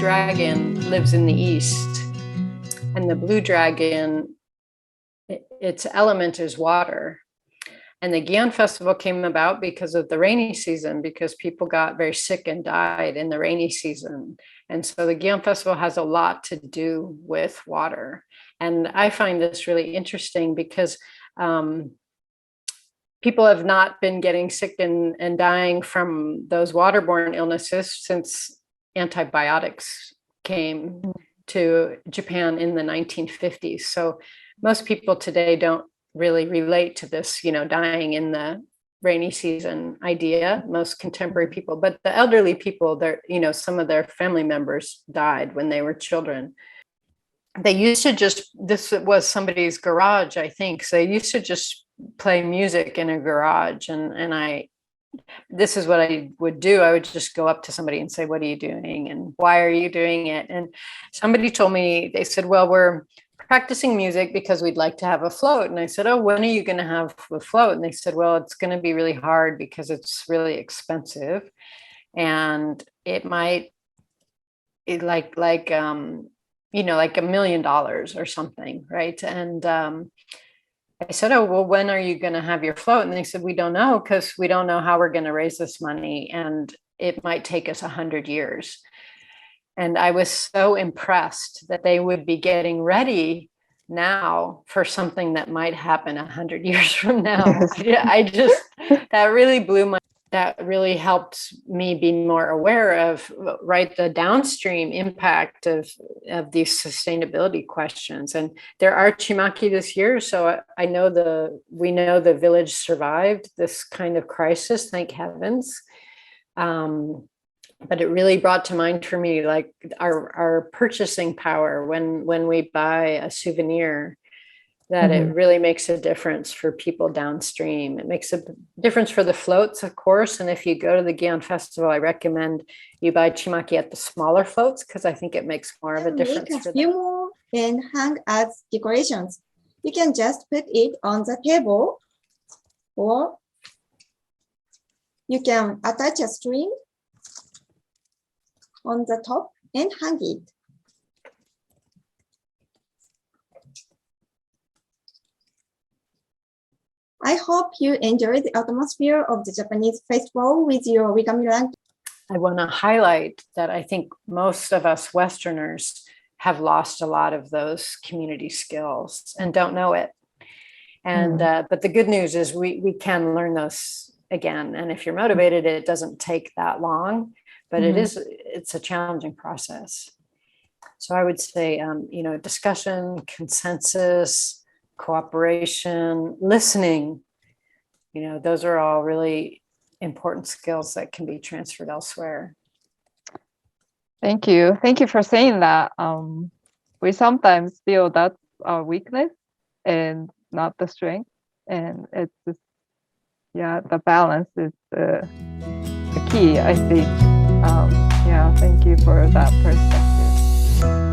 dragon lives in the east, and the blue dragon, its element is water. And the Gion Festival came about because of the rainy season, because people got very sick and died in the rainy season. And so the Gion Festival has a lot to do with water. And I find this really interesting because people have not been getting sick and dying from those waterborne illnesses since antibiotics came to Japan in the 1950s. So most people today don't really relate to this, dying in the rainy season idea, most contemporary people, but the elderly people, some of their family members died when they were children. They used to this was somebody's garage, I think. So they used to just play music in a garage. And this is what I would do. I would just go up to somebody and say, what are you doing? And why are you doing it? And somebody told me, they said, well, we're practicing music because we'd like to have a float. And I said, oh, when are you going to have a float? And they said, well, it's going to be really hard because it's really expensive. And it might, like $1 million or something, right? And I said, oh, well, when are you going to have your float? And they said, we don't know, because we don't know how we're going to raise this money. And it might take us 100 years. And I was so impressed that they would be getting ready now for something that might happen 100 years from now. That really that really helped me be more aware of, the downstream impact of these sustainability questions. And there are Chimaki this year. So we know the village survived this kind of crisis, thank heavens. But it really brought to mind for me, like our purchasing power when we buy a souvenir, that it really makes a difference for people downstream. It makes a difference for the floats, of course. And if you go to the Gion Festival, I recommend you buy Chimaki at the smaller floats, because I think it makes more of a difference. Make a few more and hang as decorations. You can just put it on the table, or you can attach a string on the top and hang it. I hope you enjoy the atmosphere of the Japanese festival with your origami lantern. I want to highlight that I think most of us Westerners have lost a lot of those community skills and don't know it. And but the good news is we can learn those again. And if you're motivated, it doesn't take that long, but it's a challenging process. So I would say, discussion, consensus, cooperation, listening, those are all really important skills that can be transferred elsewhere. Thank you. Thank you for saying that. We sometimes feel that's our weakness and not the strength. And it's just, the balance is the key, I think. Thank you for that perspective.